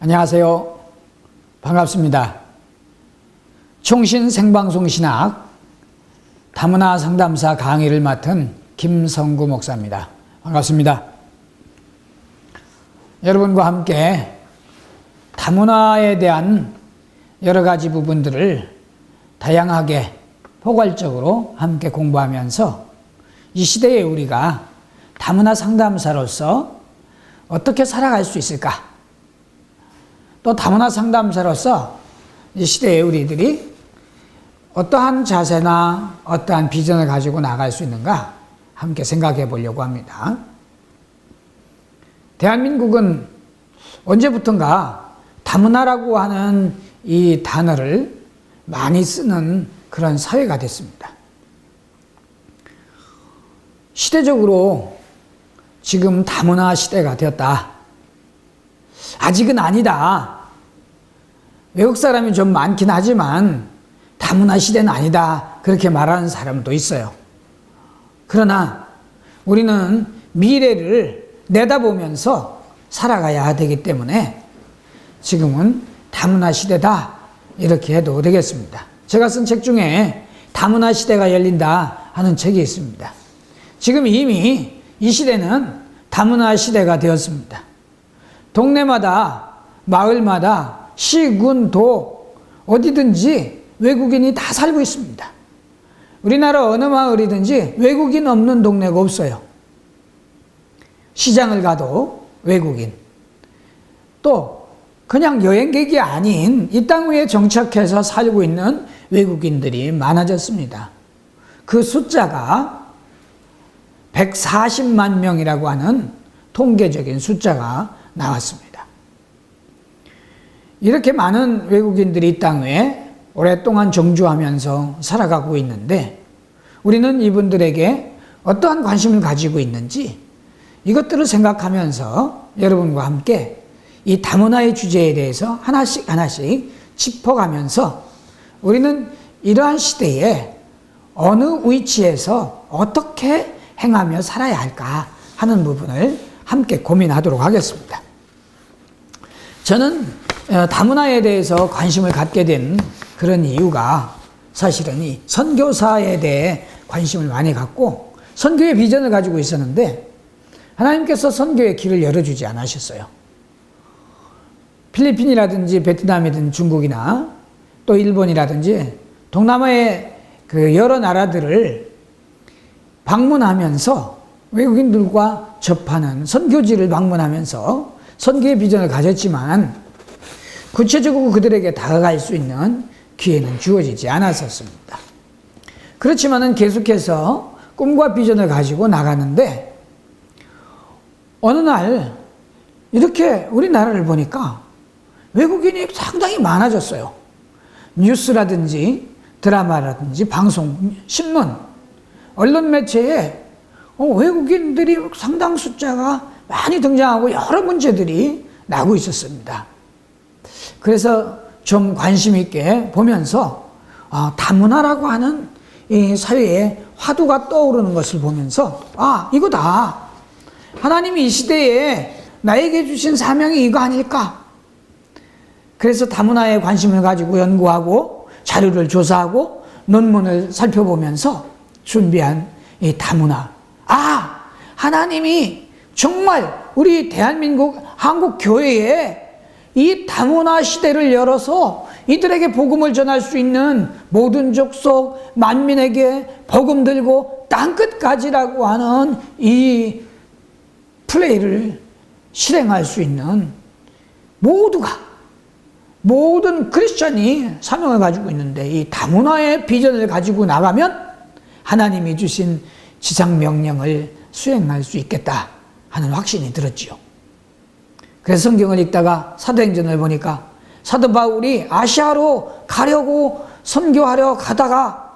안녕하세요. 반갑습니다. 총신 생방송 신학 다문화 상담사 강의를 맡은 김성구 목사입니다. 반갑습니다. 여러분과 함께 다문화에 대한 여러 가지 부분들을 다양하게 포괄적으로 함께 공부하면서 이 시대에 우리가 다문화 상담사로서 어떻게 살아갈 수 있을까? 또 다문화 상담사로서 이 시대에 우리들이 어떠한 자세나 어떠한 비전을 가지고 나갈 수 있는가 함께 생각해 보려고 합니다. 대한민국은 언제부턴가 다문화라고 하는 이 단어를 많이 쓰는 그런 사회가 됐습니다. 시대적으로 지금 다문화 시대가 되었다. 아직은 아니다. 외국 사람이 좀 많긴 하지만 다문화 시대는 아니다. 그렇게 말하는 사람도 있어요. 그러나 우리는 미래를 내다보면서 살아가야 되기 때문에 지금은 다문화 시대다. 이렇게 해도 되겠습니다. 제가 쓴 책 중에 다문화 시대가 열린다 하는 책이 있습니다. 지금 이미 이 시대는 다문화 시대가 되었습니다. 동네마다, 마을마다, 시, 군, 도 어디든지 외국인이 다 살고 있습니다. 우리나라 어느 마을이든지 외국인 없는 동네가 없어요. 시장을 가도 외국인. 또 그냥 여행객이 아닌 이 땅 위에 정착해서 살고 있는 외국인들이 많아졌습니다. 그 숫자가 140만 명이라고 하는 통계적인 숫자가 나왔습니다. 이렇게 많은 외국인들이 이 땅에 오랫동안 정주하면서 살아가고 있는데 우리는 이분들에게 어떠한 관심을 가지고 있는지 이것들을 생각하면서 여러분과 함께 이 다문화의 주제에 대해서 하나씩 짚어가면서 우리는 이러한 시대에 어느 위치에서 어떻게 행하며 살아야 할까 하는 부분을 함께 고민하도록 하겠습니다. 저는 다문화에 대해서 관심을 갖게 된 그런 이유가 사실은 이 선교사에 대해 관심을 많이 갖고 선교의 비전을 가지고 있었는데 하나님께서 선교의 길을 열어주지 않으셨어요. 필리핀이라든지 베트남이든 중국이나 또 일본이라든지 동남아의 그 여러 나라들을 방문하면서 외국인들과 접하는 선교지를 방문하면서 선교의 비전을 가졌지만 구체적으로 그들에게 다가갈 수 있는 기회는 주어지지 않았었습니다. 그렇지만은 계속해서 꿈과 비전을 가지고 나가는데 어느 날 이렇게 우리나라를 보니까 외국인이 상당히 많아졌어요. 뉴스라든지 드라마라든지 방송, 신문, 언론 매체에 외국인들이 상당 숫자가 많이 등장하고 여러 문제들이 나고 있었습니다. 그래서 좀 관심 있게 보면서 다문화라고 하는 이 사회에 화두가 떠오르는 것을 보면서 이거다. 하나님이 이 시대에 나에게 주신 사명이 이거 아닐까? 그래서 다문화에 관심을 가지고 연구하고 자료를 조사하고 논문을 살펴보면서 준비한 이 다문화. 하나님이 정말 우리 대한민국 한국 교회에 이 다문화 시대를 열어서 이들에게 복음을 전할 수 있는 모든 족속 만민에게 복음 들고 땅끝까지라고 하는 이 플레이를 실행할 수 있는 모든 크리스찬이 사명을 가지고 있는데 이 다문화의 비전을 가지고 나가면 하나님이 주신 지상 명령을 수행할 수 있겠다 하는 확신이 들었지요. 그래서 성경을 읽다가 사도행전을 보니까 사도 바울이 아시아로 가려고 선교하려 가다가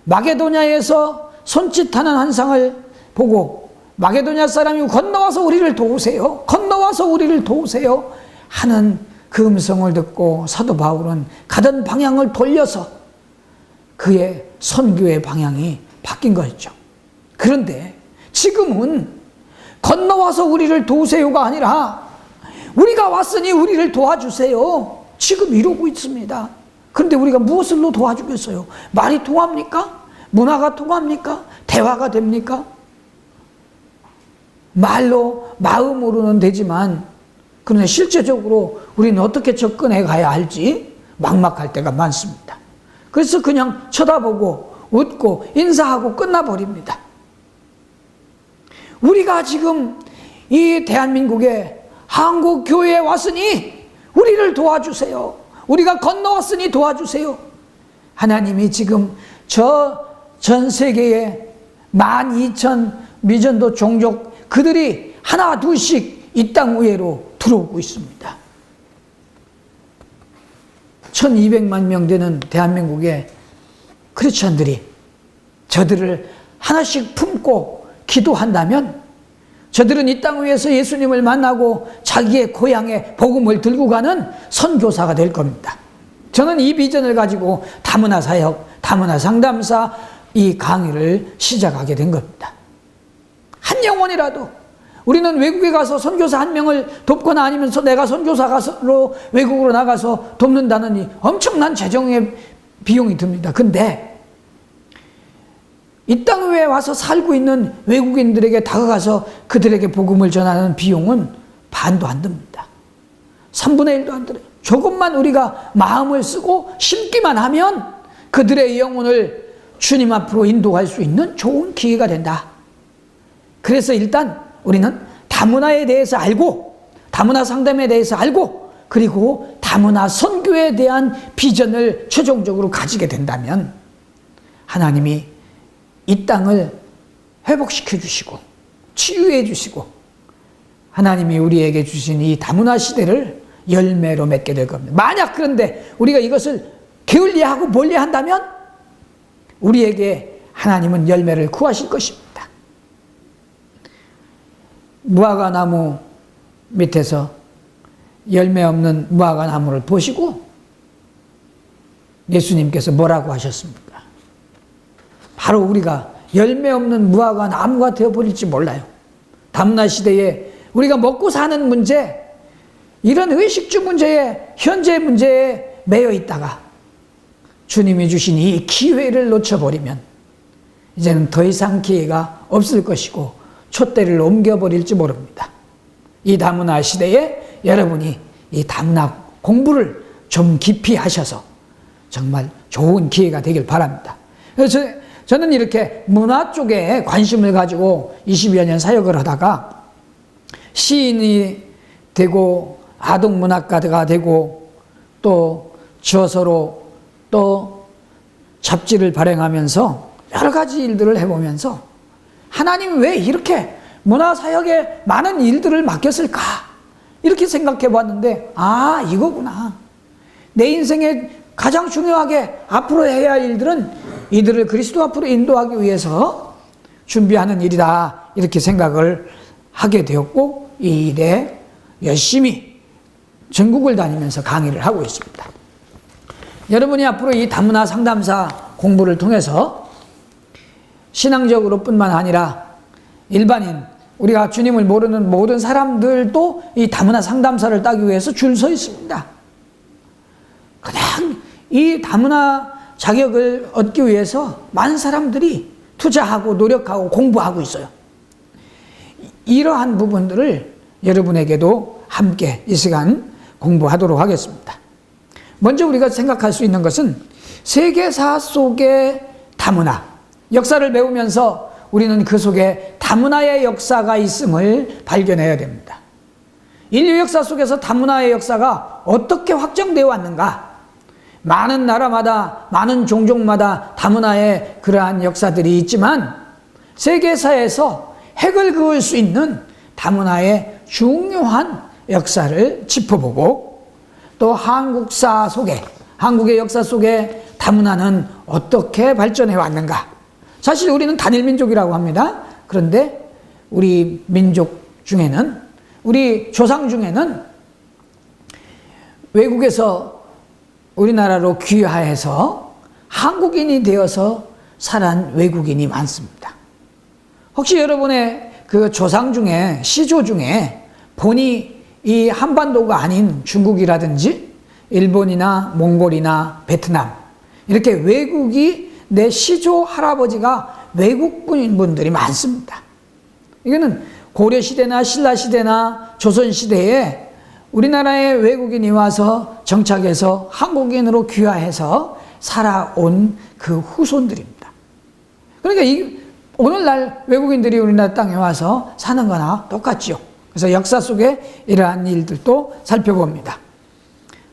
마게도냐에서 손짓하는 한상을 보고 마게도냐 사람이 건너와서 우리를 도우세요. 하는 그 음성을 듣고 사도 바울은 가던 방향을 돌려서 그의 선교의 방향이 바뀐 거였죠. 그런데 지금은 건너와서 우리를 도우세요가 아니라 우리가 왔으니 우리를 도와주세요. 지금 이러고 있습니다. 그런데 우리가 무엇을로 도와주겠어요? 말이 통합니까? 문화가 통합니까? 대화가 됩니까? 말로, 마음으로는 되지만, 그러나 실제적으로 우리는 어떻게 접근해 가야 할지 막막할 때가 많습니다. 그래서 그냥 쳐다보고 웃고 인사하고 끝나버립니다. 우리가 지금 이 대한민국에 한국교회에 왔으니 우리를 도와주세요. 우리가 건너왔으니 도와주세요. 하나님이 지금 전 세계에 12,000 미전도 종족 그들이 하나 둘씩 이 땅 위로 들어오고 있습니다. 1200만 명 되는 대한민국의 크리스찬들이 저들을 하나씩 품고 기도한다면 저들은 이 땅 위에서 예수님을 만나고 자기의 고향에 복음을 들고 가는 선교사가 될 겁니다. 저는 이 비전을 가지고 다문화 사역, 다문화 상담사 이 강의를 시작하게 된 겁니다. 한 영혼이라도 우리는 외국에 가서 선교사 한 명을 돕거나 아니면 내가 선교사로 외국으로 나가서 돕는다는 이 엄청난 재정의 비용이 듭니다. 근데 이 땅 위에 와서 살고 있는 외국인들에게 다가가서 그들에게 복음을 전하는 비용은 반도 안 듭니다. 3분의 1도 안 들어요. 조금만 우리가 마음을 쓰고 심기만 하면 그들의 영혼을 주님 앞으로 인도할 수 있는 좋은 기회가 된다. 그래서 일단 우리는 다문화에 대해서 알고, 다문화 상담에 대해서 알고, 그리고 다문화 선교에 대한 비전을 최종적으로 가지게 된다면 하나님이 이 땅을 회복시켜 주시고 치유해 주시고 하나님이 우리에게 주신 이 다문화 시대를 열매로 맺게 될 겁니다. 만약 그런데 우리가 이것을 게을리하고 멀리한다면 우리에게 하나님은 열매를 구하실 것입니다. 무화과 나무 밑에서 열매 없는 무화과 나무를 보시고 예수님께서 뭐라고 하셨습니까? 바로 우리가 열매 없는 무화과 나무가 되어버릴지 몰라요. 다문화 시대에 우리가 먹고 사는 문제, 이런 의식주 문제에, 현재 문제에 매여 있다가 주님이 주신 이 기회를 놓쳐버리면 이제는 더 이상 기회가 없을 것이고 촛대를 옮겨버릴지 모릅니다. 이 다문화 시대에 여러분이 이 다문화 공부를 좀 깊이 하셔서 정말 좋은 기회가 되길 바랍니다. 그래서 저는 이렇게 문화 쪽에 관심을 가지고 20여 년 사역을 하다가 시인이 되고 아동문학가가 되고 또 저서로 또 잡지를 발행하면서 여러 가지 일들을 해보면서 하나님 왜 이렇게 문화사역에 많은 일들을 맡겼을까? 이렇게 생각해 봤는데 이거구나. 내 인생에 가장 중요하게 앞으로 해야 할 일들은 이들을 그리스도 앞으로 인도하기 위해서 준비하는 일이다. 이렇게 생각을 하게 되었고 이 일에 열심히 전국을 다니면서 강의를 하고 있습니다. 여러분이 앞으로 이 다문화 상담사 공부를 통해서 신앙적으로 뿐만 아니라 일반인, 우리가 주님을 모르는 모든 사람들도 이 다문화 상담사를 따기 위해서 줄 서 있습니다. 그냥 이 다문화 자격을 얻기 위해서 많은 사람들이 투자하고 노력하고 공부하고 있어요. 이러한 부분들을 여러분에게도 함께 이 시간 공부하도록 하겠습니다. 먼저 우리가 생각할 수 있는 것은 세계사 속의 다문화, 역사를 배우면서 우리는 그 속에 다문화의 역사가 있음을 발견해야 됩니다. 인류 역사 속에서 다문화의 역사가 어떻게 확정되어 왔는가? 많은 나라마다, 많은 종족마다 다문화의 그러한 역사들이 있지만 세계사에서 핵을 그을 수 있는 다문화의 중요한 역사를 짚어보고 또 한국사 속에, 한국의 역사 속에 다문화는 어떻게 발전해 왔는가? 사실 우리는 단일민족이라고 합니다. 그런데 우리 민족 중에는, 우리 조상 중에는 외국에서 우리나라로 귀화해서 한국인이 되어서 살아난 외국인이 많습니다. 혹시 여러분의 그 조상 중에, 시조 중에 본이 이 한반도가 아닌 중국이라든지 일본이나 몽골이나 베트남 이렇게 외국이 내 시조 할아버지가 외국분인 분들이 많습니다. 이거는 고려시대나 신라시대나 조선시대에 우리나라에 외국인이 와서 정착해서 한국인으로 귀화해서 살아온 그 후손들입니다. 그러니까 오늘날 외국인들이 우리나라 땅에 와서 사는 거나 똑같죠. 그래서 역사 속에 이러한 일들도 살펴봅니다.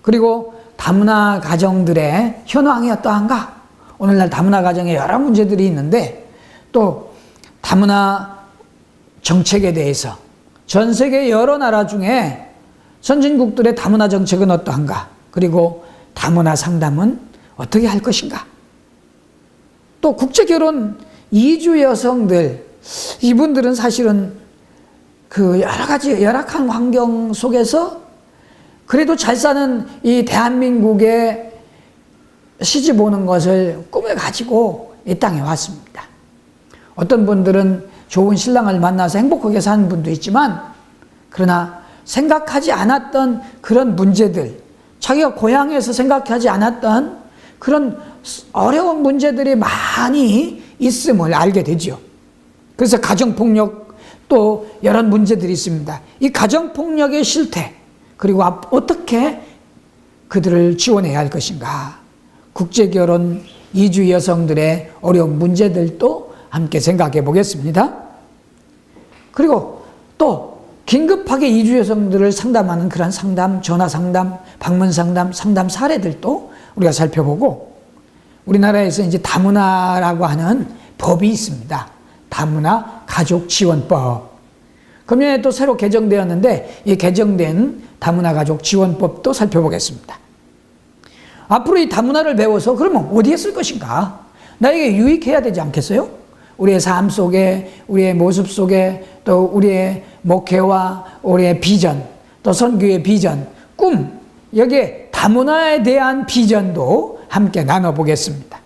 그리고 다문화 가정들의 현황이 어떠한가? 오늘날 다문화 가정에 여러 문제들이 있는데 또 다문화 정책에 대해서 전 세계 여러 나라 중에 선진국들의 다문화 정책은 어떠한가? 그리고 다문화 상담은 어떻게 할 것인가? 또 국제결혼 이주 여성들, 이분들은 사실은 그 여러 가지 열악한 환경 속에서 그래도 잘 사는 이 대한민국에 시집 오는 것을 꿈을 가지고 이 땅에 왔습니다. 어떤 분들은 좋은 신랑을 만나서 행복하게 사는 분도 있지만 그러나 생각하지 않았던 그런 문제들, 자기가 고향에서 생각하지 않았던 그런 어려운 문제들이 많이 있음을 알게 되죠. 그래서 가정폭력 또 여러 문제들이 있습니다. 이 가정폭력의 실태 그리고 어떻게 그들을 지원해야 할 것인가, 국제결혼 이주 여성들의 어려운 문제들도 함께 생각해 보겠습니다. 그리고 또 긴급하게 이주 여성들을 상담하는 그런 상담, 전화 상담, 방문 상담, 상담 사례들도 우리가 살펴보고, 우리나라에서 이제 다문화라고 하는 법이 있습니다. 다문화 가족지원법. 금년에 또 새로 개정되었는데 이 개정된 다문화 가족지원법도 살펴보겠습니다. 앞으로 이 다문화를 배워서 그러면 어디에 쓸 것인가? 나에게 유익해야 되지 않겠어요? 우리의 삶 속에, 우리의 모습 속에, 또 우리의 목회와 우리의 비전, 또 선교의 비전, 꿈, 여기에 다문화에 대한 비전도 함께 나눠보겠습니다.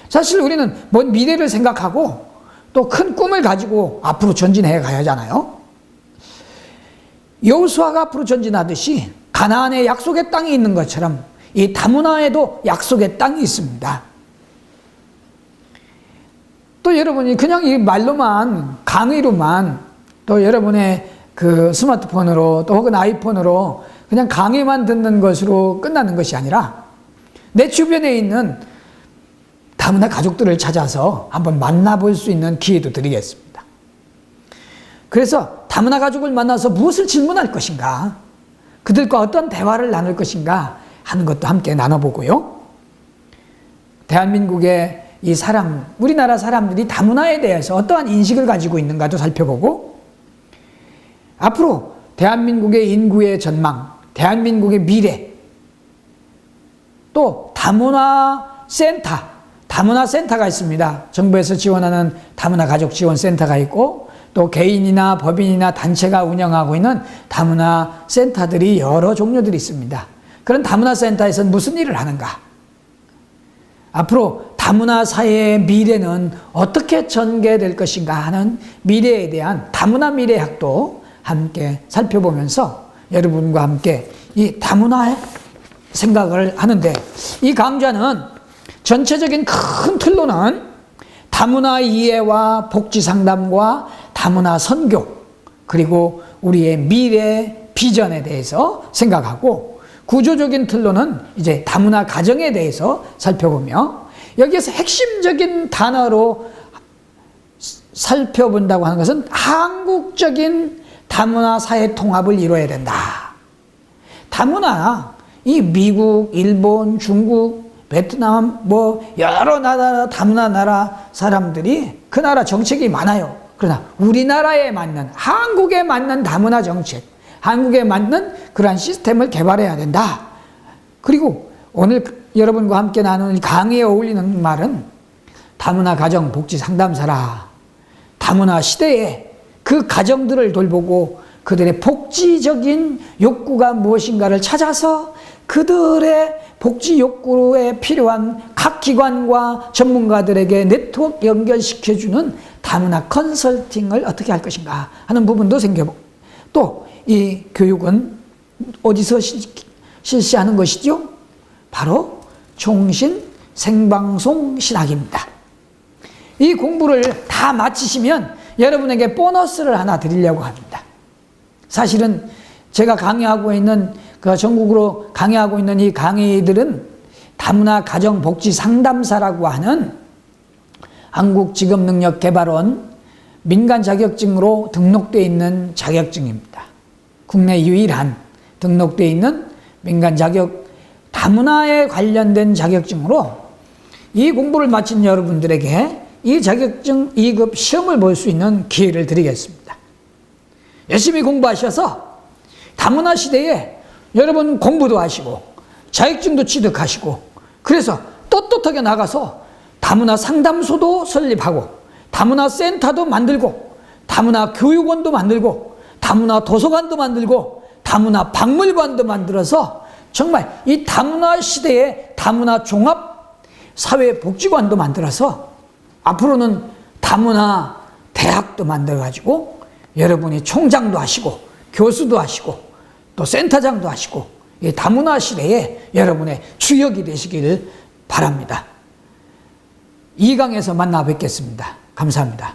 사실 우리는 먼 미래를 생각하고 또 큰 꿈을 가지고 앞으로 전진해 가야 하잖아요. 여호수아가 앞으로 전진하듯이 가나안에 약속의 땅이 있는 것처럼 이 다문화에도 약속의 땅이 있습니다. 또 여러분이 그냥 이 말로만, 강의로만, 또 여러분의 그 스마트폰으로 또 혹은 아이폰으로 그냥 강의만 듣는 것으로 끝나는 것이 아니라 내 주변에 있는 다문화 가족들을 찾아서 한번 만나볼 수 있는 기회도 드리겠습니다. 그래서 다문화 가족을 만나서 무엇을 질문할 것인가, 그들과 어떤 대화를 나눌 것인가 하는 것도 함께 나눠보고요. 대한민국의 이 사람, 우리나라 사람들이 다문화에 대해서 어떠한 인식을 가지고 있는가도 살펴보고, 앞으로 대한민국의 인구의 전망, 대한민국의 미래, 또 다문화 센터가 있습니다. 정부에서 지원하는 다문화 가족 지원 센터가 있고, 또 개인이나 법인이나 단체가 운영하고 있는 다문화 센터들이 여러 종류들이 있습니다. 그런 다문화 센터에서는 무슨 일을 하는가? 앞으로 다문화 사회의 미래는 어떻게 전개될 것인가 하는 미래에 대한 다문화 미래학도 함께 살펴보면서 여러분과 함께 이 다문화의 생각을 하는데, 이 강좌는 전체적인 큰 틀로는 다문화 이해와 복지 상담과 다문화 선교, 그리고 우리의 미래 비전에 대해서 생각하고, 구조적인 틀로는 이제 다문화 가정에 대해서 살펴보며, 여기에서 핵심적인 단어로 살펴본다고 하는 것은 한국적인 다문화 사회 통합을 이루어야 된다. 다문화, 이 미국, 일본, 중국, 베트남, 여러 나라, 다문화 나라 사람들이 그 나라 정책이 많아요. 그러나 우리나라에 맞는, 한국에 맞는 다문화 정책, 한국에 맞는 그러한 시스템을 개발해야 된다. 그리고 오늘 여러분과 함께 나누는 강의에 어울리는 말은 다문화 가정 복지 상담사라. 다문화 시대에 그 가정들을 돌보고 그들의 복지적인 욕구가 무엇인가를 찾아서 그들의 복지 욕구에 필요한 각 기관과 전문가들에게 네트워크 연결시켜주는 다문화 컨설팅을 어떻게 할 것인가 하는 부분도 또 이 교육은 어디서 실시하는 것이죠? 바로 총신 생방송 신학입니다. 이 공부를 다 마치시면 여러분에게 보너스를 하나 드리려고 합니다. 사실은 제가 강의하고 있는, 전국으로 강의하고 있는 이 강의들은 다문화 가정복지 상담사라고 하는 한국직업능력개발원 민간 자격증으로 등록되어 있는 자격증입니다. 국내 유일한 등록되어 있는 민간 자격, 다문화에 관련된 자격증으로 이 공부를 마친 여러분들에게 이 자격증 2급 시험을 볼 수 있는 기회를 드리겠습니다. 열심히 공부하셔서 다문화 시대에 여러분 공부도 하시고 자격증도 취득하시고, 그래서 떳떳하게 나가서 다문화 상담소도 설립하고 다문화 센터도 만들고 다문화 교육원도 만들고 다문화 도서관도 만들고 다문화 박물관도 만들어서 정말 이 다문화 시대에 다문화 종합 사회복지관도 만들어서 앞으로는 다문화 대학도 만들어가지고 여러분이 총장도 하시고 교수도 하시고 또 센터장도 하시고 이 다문화 시대에 여러분의 주역이 되시기를 바랍니다. 2강에서 만나 뵙겠습니다. 감사합니다.